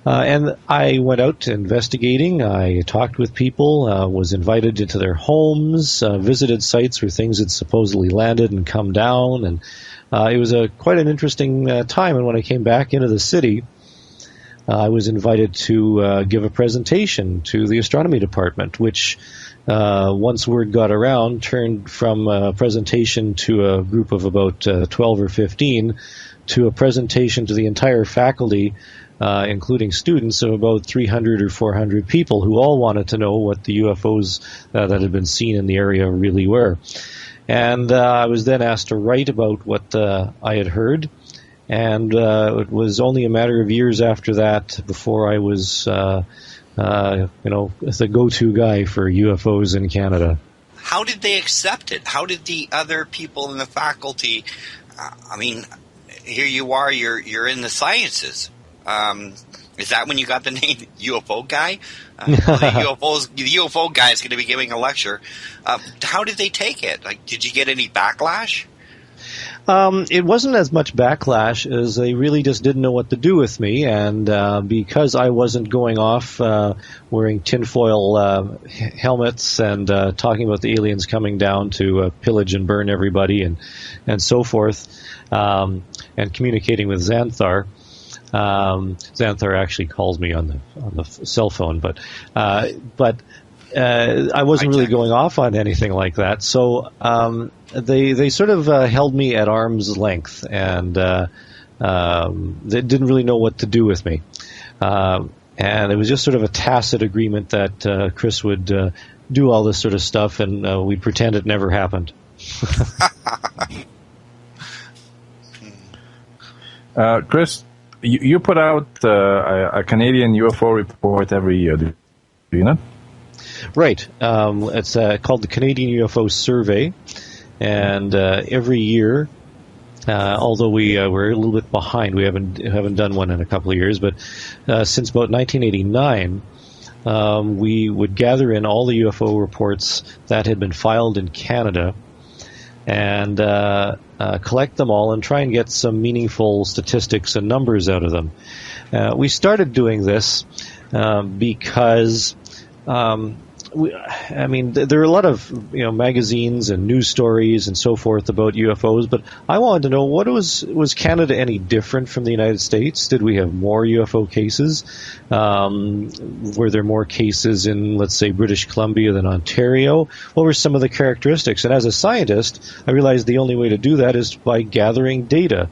And I went out investigating. I talked with people, was invited into their homes, visited sites where things had supposedly landed and come down. And it was quite an interesting time. And when I came back into the city, I was invited to give a presentation to the astronomy department, which, once word got around, turned from a presentation to a group of about 12 or 15 to a presentation to the entire faculty, including students, of about 300 or 400 people who all wanted to know what the UFOs that had been seen in the area really were. And I was then asked to write about what I had heard. And it was only a matter of years after that before I was, the go-to guy for UFOs in Canada. How did they accept it? How did the other people in the faculty? Here you are. You're in the sciences. Is that when you got the name UFO guy? The UFO guy is going to be giving a lecture. How did they take it? Like, did you get any backlash? It wasn't as much backlash as they really just didn't know what to do with me, and because I wasn't going off wearing tinfoil helmets and talking about the aliens coming down to pillage and burn everybody and so forth, and communicating with Xanthar. Xanthar actually calls me on the cell phone, but I wasn't really going off on anything like that. So they sort of held me at arm's length, and they didn't really know what to do with me. And it was just sort of a tacit agreement that Chris would do all this sort of stuff, and we'd pretend it never happened. Chris, you put out a Canadian UFO report every year, do you not? Right. It's called the Canadian UFO Survey, and every year, although we're a little bit behind, we haven't done one in a couple of years, but since about 1989, we would gather in all the UFO reports that had been filed in Canada and collect them all and try and get some meaningful statistics and numbers out of them. We started doing this because there are a lot of magazines and news stories and so forth about UFOs, but I wanted to know, was Canada any different from the United States? Did we have more UFO cases? Were there more cases in, let's say, British Columbia than Ontario? What were some of the characteristics? And as a scientist, I realized the only way to do that is by gathering data.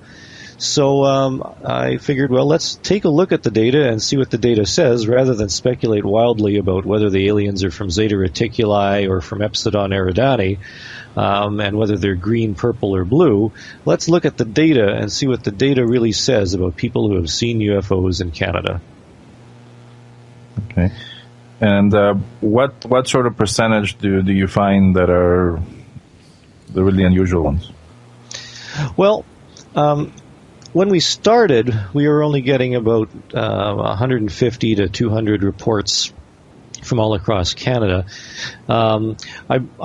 So I figured, well, let's take a look at the data and see what the data says, rather than speculate wildly about whether the aliens are from Zeta Reticuli or from Epsilon Eridani, and whether they're green, purple, or blue. Let's look at the data and see what the data really says about people who have seen UFOs in Canada. Okay. And what sort of percentage do you find that are the really unusual ones? Well, when we started, we were only getting about 150 to 200 reports from all across Canada. I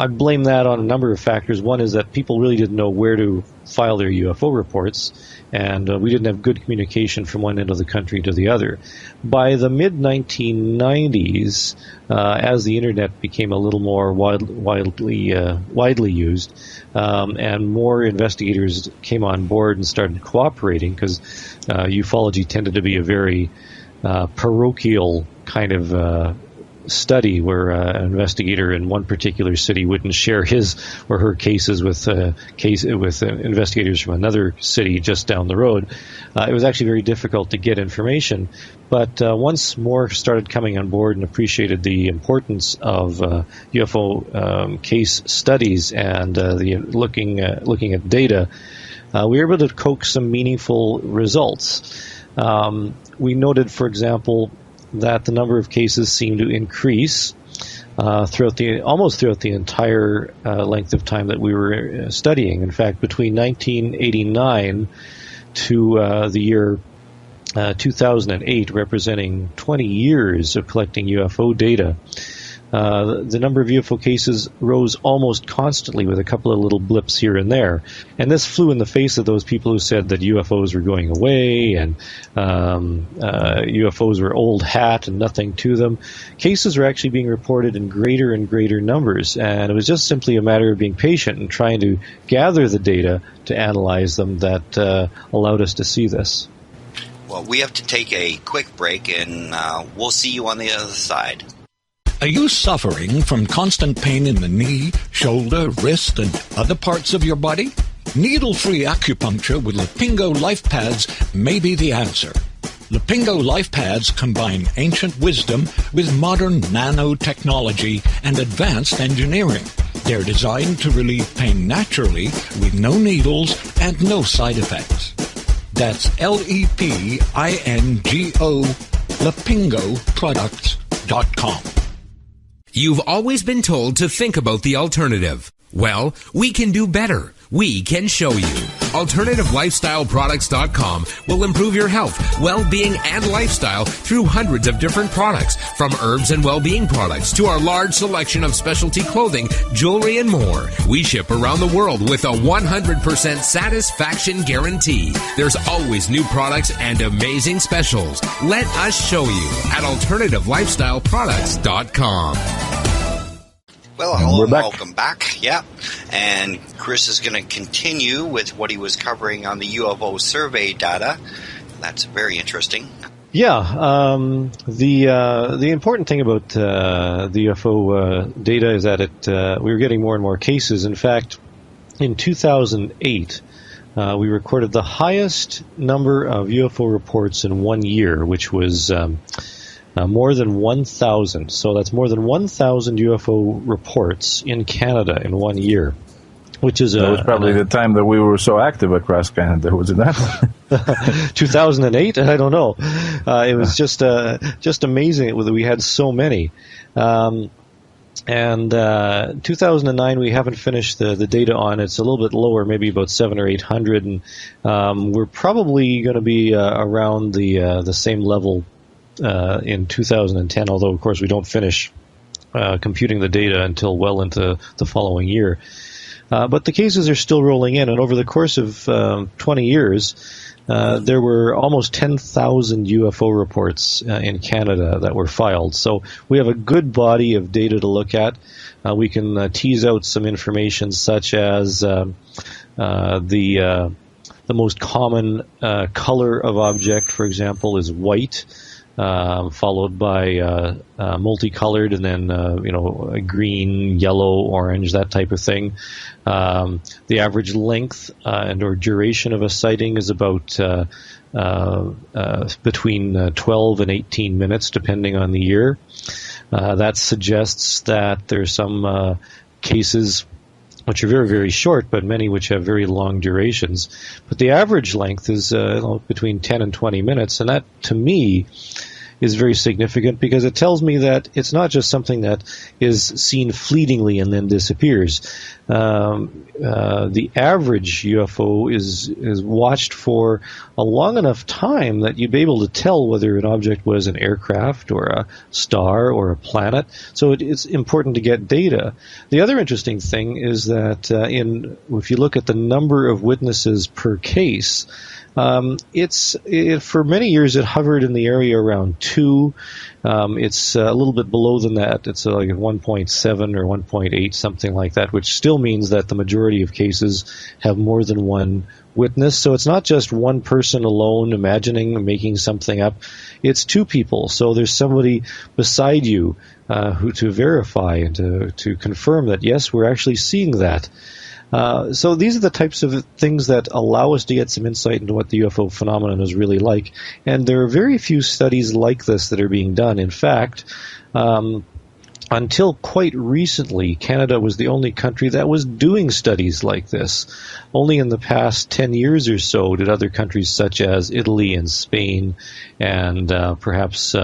blame that on a number of factors. One is that people really didn't know where to file their UFO reports, and we didn't have good communication from one end of the country to the other. By the mid-1990s, as the internet became a little more widely used, and more investigators came on board and started cooperating, because ufology tended to be a very parochial kind of study, where an investigator in one particular city wouldn't share his or her cases with investigators from another city just down the road. It was actually very difficult to get information. But once more started coming on board and appreciated the importance of UFO case studies and looking at data, we were able to coax some meaningful results. We noted, for example, that the number of cases seemed to increase throughout the entire length of time that we were studying. In fact, between 1989 to the year 2008, representing 20 years of collecting UFO data, the number of UFO cases rose almost constantly with a couple of little blips here and there. And this flew in the face of those people who said that UFOs were going away and UFOs were old hat and nothing to them. Cases were actually being reported in greater and greater numbers, and it was just simply a matter of being patient and trying to gather the data to analyze them that allowed us to see this. Well, we have to take a quick break, and we'll see you on the other side. Are you suffering from constant pain in the knee, shoulder, wrist, and other parts of your body? Needle-free acupuncture with Lipingo Life Pads may be the answer. Lipingo Life Pads combine ancient wisdom with modern nanotechnology and advanced engineering. They're designed to relieve pain naturally with no needles and no side effects. That's Lepingo, LipingoProducts.com. You've always been told to think about the alternative. Well, we can do better. We can show you. AlternativeLifestyleProducts.com will improve your health, well-being, and lifestyle through hundreds of different products, from herbs and well-being products to our large selection of specialty clothing, jewelry, and more. We ship around the world with a 100% satisfaction guarantee. There's always new products and amazing specials. Let us show you at AlternativeLifestyleProducts.com. Well, hello and welcome back. Yeah, and Chris is going to continue with what he was covering on the UFO survey data. That's very interesting. Yeah, the important thing about the UFO data is that we were getting more and more cases. In fact, in 2008, we recorded the highest number of UFO reports in 1 year, which was more than 1,000. So that's more than 1,000 UFO reports in Canada in 1 year, which is that was probably the time that we were so active across Canada. Was it that? 2008? I don't know. It was just amazing that we had so many. And 2009, we haven't finished the data on. It's a little bit lower, maybe about 700 or 800, and we're probably going to be around the same level in 2010, although, of course, we don't finish computing the data until well into the following year. But the cases are still rolling in, and over the course of 20 years, there were almost 10,000 UFO reports in Canada that were filed. So we have a good body of data to look at. We can tease out some information such as the most common color of object, for example, is white. Followed by multicolored, and then green, yellow, orange, that type of thing. The average length or duration of a sighting is about between 12 and 18 minutes, depending on the year. That suggests that there's some cases which are very, very short, but many which have very long durations. But the average length is between 10 and 20 minutes, and that, to me, is very significant because it tells me that it's not just something that is seen fleetingly and then disappears. The average UFO is watched for a long enough time that you'd be able to tell whether an object was an aircraft or a star or a planet. So it's important to get data. The other interesting thing is that if you look at the number of witnesses per case, for many years it hovered in the area around 2. It's a little bit below than that. It's like 1.7 or 1.8, something like that, which still means that the majority of cases have more than one witness. So it's not just one person alone imagining or making something up. It's two people. So there's somebody beside you who to verify and to confirm that, yes, we're actually seeing that. So these are the types of things that allow us to get some insight into what the UFO phenomenon is really like. And there are very few studies like this that are being done. In fact, until quite recently, Canada was the only country that was doing studies like this. Only in the past 10 years or so did other countries such as Italy and Spain and perhaps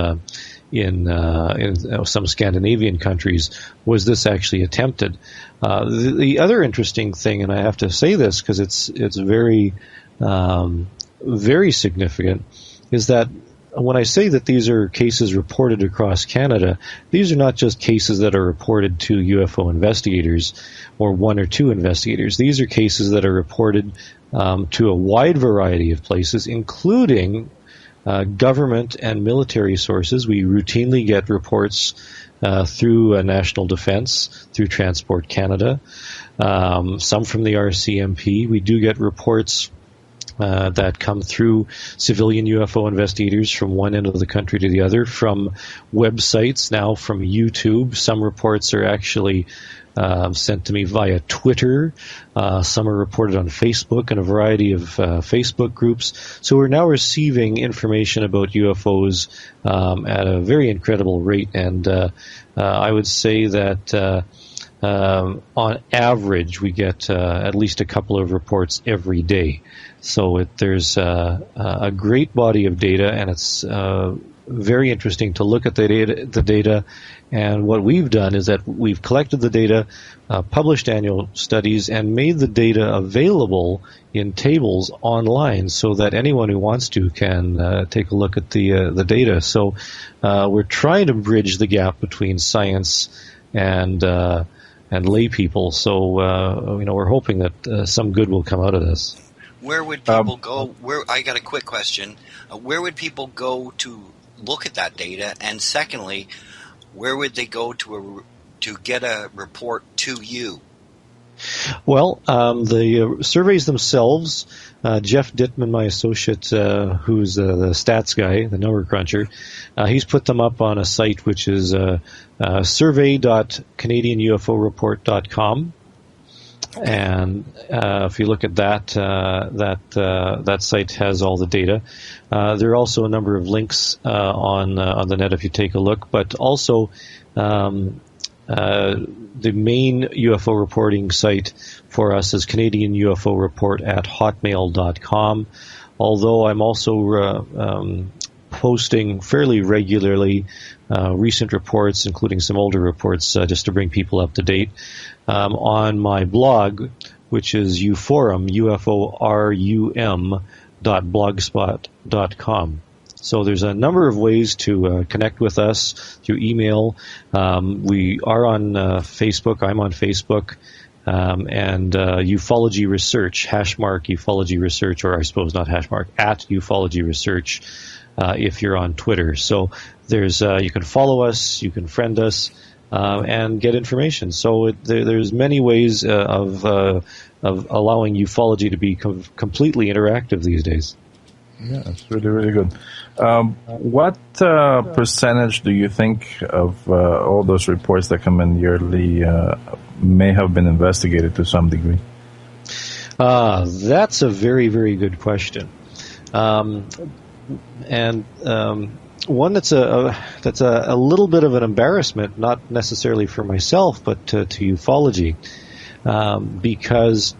in some Scandinavian countries was this actually attempted. The other interesting thing, and I have to say this because it's very, very significant, is that when I say that these are cases reported across Canada, these are not just cases that are reported to UFO investigators or one or two investigators. These are cases that are reported to a wide variety of places, including government and military sources. We routinely get reports through National Defence, through Transport Canada, some from the RCMP. We do get reports that come through civilian UFO investigators from one end of the country to the other, from websites, now from YouTube. Some reports are actually sent to me via Twitter. Some are reported on Facebook and a variety of Facebook groups. So we're now receiving information about UFOs at a very incredible rate, and I would say that on average we get at least a couple of reports every day. So there's a great body of data, and it's very interesting to look at the data. And what we've done is that we've collected the data, published annual studies, and made the data available in tables online so that anyone who wants to can take a look at the data. So we're trying to bridge the gap between science and lay people. So we're hoping that some good will come out of this. Where would people go? I got a quick question. Where would people go to look at that data? And secondly, where would they go to get a report to you? Well, the surveys themselves, Geoff Dittman, my associate, who's the stats guy, the number cruncher, he's put them up on a site which is survey.canadianuforeport.com. And if you look at that site has all the data. There are also a number of links on the net if you take a look, but also the main UFO reporting site for us is Canadian UFO Report at hotmail.com. Although I'm also posting fairly regularly recent reports, including some older reports, just to bring people up to date, on my blog, which is uforum, uforum.blogspot.com. So there's a number of ways to connect with us through email. We are on Facebook. I'm on Facebook. And ufology research, hashmark ufology research, or I suppose not hashmark, at ufology research, if you're on Twitter. So there's you can follow us, you can friend us, and get information. So there's many ways of allowing ufology to be completely interactive these days. Yeah, it's really, really good. What percentage do you think of all those reports that come in yearly may have been investigated to some degree? That's a very, very good question. And one that's a little bit of an embarrassment, not necessarily for myself, but to ufology, because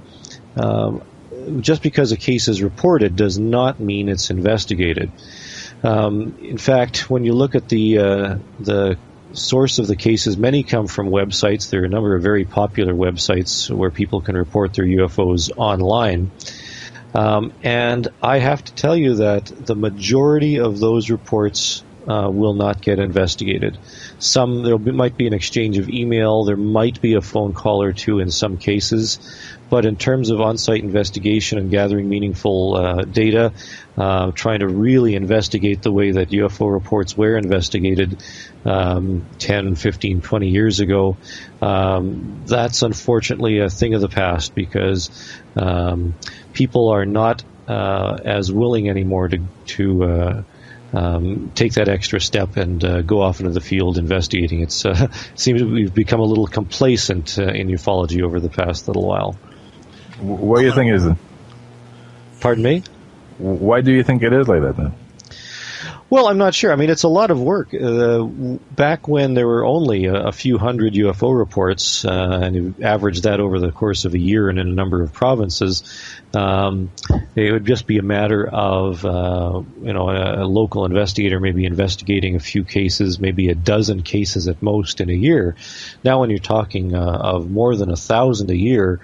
just because a case is reported does not mean it's investigated. In fact, when you look at the source of the cases, many come from websites. There are a number of very popular websites where people can report their UFOs online. And I have to tell you that the majority of those reports will not get investigated. There might be an exchange of email, there might be a phone call or two in some cases, but in terms of on-site investigation and gathering meaningful data, trying to really investigate the way that UFO reports were investigated 10, 15, 20 years ago, that's unfortunately a thing of the past, because people are not as willing anymore to take that extra step and go off into the field investigating. It seems we've become a little complacent in ufology over the past little while. What do you think is it? Pardon me? Why do you think it is like that then? Well, I'm not sure. I mean, it's a lot of work. Back when there were only a few hundred UFO reports, and you averaged that over the course of a year and in a number of provinces, it would just be a matter of, a local investigator maybe investigating a few cases, maybe a dozen cases at most in a year. Now when you're talking of more than 1,000 a year,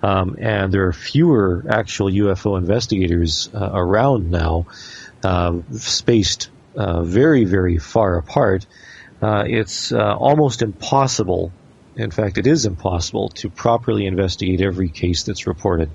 and there are fewer actual UFO investigators around now, spaced very, very far apart, it's almost impossible. In fact, it is impossible to properly investigate every case that's reported.